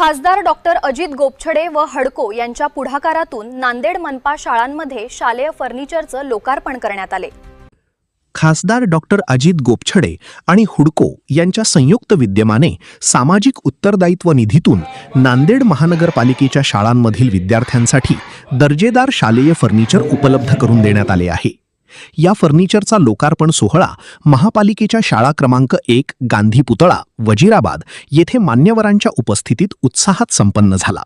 खासदार डॉक्टर अजित गोपछडे व हडको यांच्या पुढाकारातून नांदेड मनपा शाळांमध्ये शालेय फर्निचरचं लोकार्पण करण्यात आले। खासदार डॉक्टर अजित गोपछडे आणि हुडको यांच्या संयुक्त विद्यमाने सामाजिक उत्तरदायित्व निधीतून नांदेड महानगरपालिकेच्या शाळांमधील विद्यार्थ्यांसाठी दर्जेदार शालेय फर्निचर उपलब्ध करून देण्यात आले आहे। या फर्निचरचा लोकार्पण सोहळा महापालिकेच्या शाळा क्रमांक 1 गांधी पुतळा वजीराबाद येथे मान्यवरांच्या उपस्थितीत उत्साहात संपन्न झाला।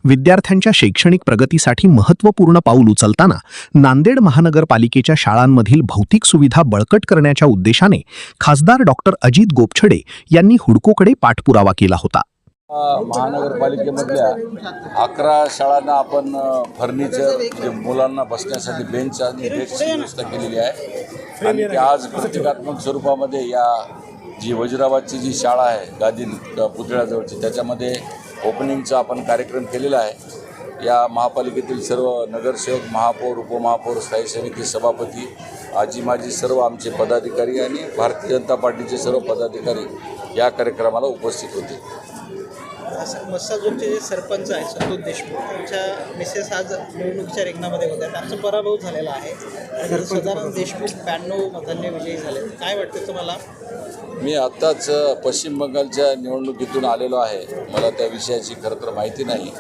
विद्यार्थ्यांच्या शैक्षणिक प्रगतीसाठी महत्त्वपूर्ण पाऊल उचलताना नांदेड महानगरपालिकेच्या शाळांमधील भौतिक सुविधा बळकट करण्याच्या उद्देशाने खासदार डॉक्टर अजित गोपछडे यांनी हुडकोकडे पाठपुरावा केला होता। महानगरपालिकेमधल्या 11 शाळांना आपण फर्निचर म्हणजे मुलांना बसण्यासाठी बेंच आणि डेस्कची व्यवस्था केलेली आहे आणि ते आज प्रतिकात्मक स्वरूपामध्ये या जी वजीराबादची जी शाळा आहे गांधी पुतळ्याजवळची त्याच्यामध्ये ओपनिंगचा आपण कार्यक्रम केलेला आहे। या महापालिकेतील सर्व नगरसेवक, महापौर, उपमहापौर, स्थायी समिती सभापती, आजी माजी सर्व आमचे पदाधिकारी आणि भारतीय जनता पार्टीचे सर्व पदाधिकारी या कार्यक्रमाला उपस्थित होते। मस्साजोगचे जे सरपंच आहेत संतोष देशमुख त्यांच्या मिसेस आज निवडणुकीच्या रिंगणामध्ये होत्या, त्यांचा पराभव झालेला आहे। सदानंद देशमुख 92 मतांनी विजयी झाले। काय वाटतं तुम्हाला? मी आत्ताच पश्चिम बंगालच्या निवडणुकीतून आलेलो आहे, मला त्या विषयाची खरं तर माहिती नाही,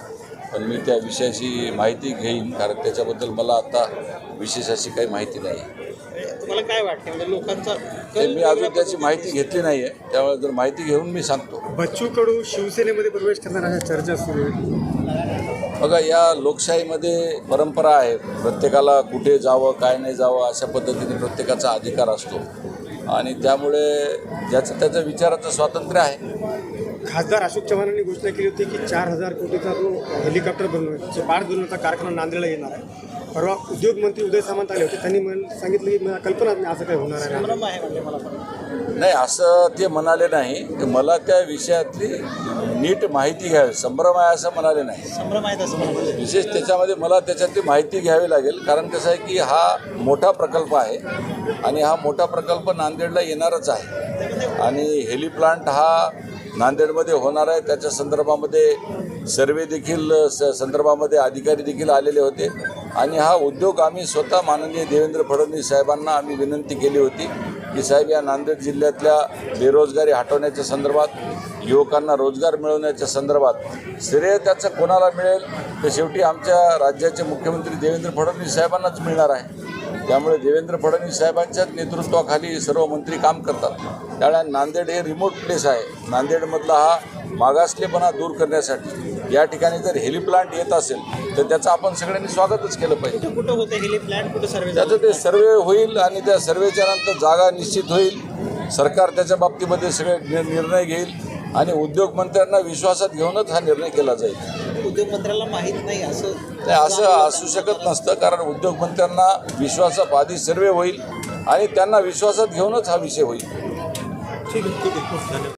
पण मी त्या विषयाची माहिती घेईन कारण त्याच्याबद्दल मला आता विशेष अशी काही माहिती नाही। तुम्हाला काय वाटतं म्हणजे लोकांचा मी अजून त्याची माहिती घेतली नाही आहे, त्यामुळे जर माहिती घेऊन मी सांगतो। बच्चू कडू शिवसेनेमध्ये प्रवेश करणार अशा चर्चा सुरू आहेत। बघा, या लोकशाहीमध्ये परंपरा आहे, प्रत्येकाला कुठे जावं काय नाही जावं अशा पद्धतीने प्रत्येकाचा अधिकार असतो आणि त्यामुळे ज्याचं त्याच्या विचाराचं स्वातंत्र्य आहे। खासदार अशोक चव्हाणांनी घोषणा केली होती की 4000 कोटीचा जो हेलिकॉप्टर बनवण्याचा पाठबंधाचा कारखाना नांदेडला येणार आहे। परवा उद्योग मंत्री उदय सामंत आले होते, त्यांनी सांगितलं की मला कल्पना नाही असं काही होणार आहे। नाही, असं ते म्हणाले नाही, मला त्या विषयातली नीट माहिती घ्यावी, संभ्रम आहे असं म्हणाले नाही। संभ्रम आहे असं विशेष त्याच्यामध्ये मला त्याच्यातली माहिती घ्यावी लागेल कारण कसं आहे की हा मोठा प्रकल्प आहे आणि हा मोठा प्रकल्प नांदेडला येणारच आहे आणि हेली प्लांट हा नांदेडमध्ये होणार आहे। त्याच्या संदर्भामध्ये सर्वे देखील संदर्भामध्ये अधिकारी देखील आलेले होते आणि हा उद्योग आम्ही स्वतः माननीय देवेंद्र फडणवीस साहेबांना आम्ही विनंती केली होती की साहेब या नांदेड जिल्ह्यातल्या बेरोजगारी हटवण्याच्या संदर्भात, युवकांना रोजगार मिळवण्याच्या संदर्भात श्रेय त्याचं कोणाला मिळेल तर शेवटी आमच्या राज्याचे मुख्यमंत्री देवेंद्र फडणवीस साहेबांनाच मिळणार आहे। त्यामुळे देवेंद्र फडणवीस साहेबांच्याच नेतृत्वाखाली सर्व मंत्री काम करतात। त्यामुळे नांदेड हे रिमोट प्लेस आहे, नांदेडमधला हा मागासलेपणा दूर करण्यासाठी या ठिकाणी जर हेली प्लांट येत असेल तर त्याचं आपण सगळ्यांनी स्वागतच केलं पाहिजे। कुठं होतं हेली प्लांट, कुठं सर्वे? त्याचं ते सर्वे होईल आणि त्या सर्वेच्या नंतर जागा निश्चित होईल, सरकार त्याच्या बाबतीमध्ये सगळे निर्णय घेईल आणि उद्योगमंत्र्यांना विश्वासात घेऊनच हा निर्णय केला जाईल। उद्योगमंत्र्याला माहीत नाही असं असू शकत नसतं कारण उद्योगमंत्र्यांना विश्वासात आधी सर्वे होईल आणि त्यांना विश्वासात घेऊनच हा विषय होईल। ठीक आहे, धन्यवाद।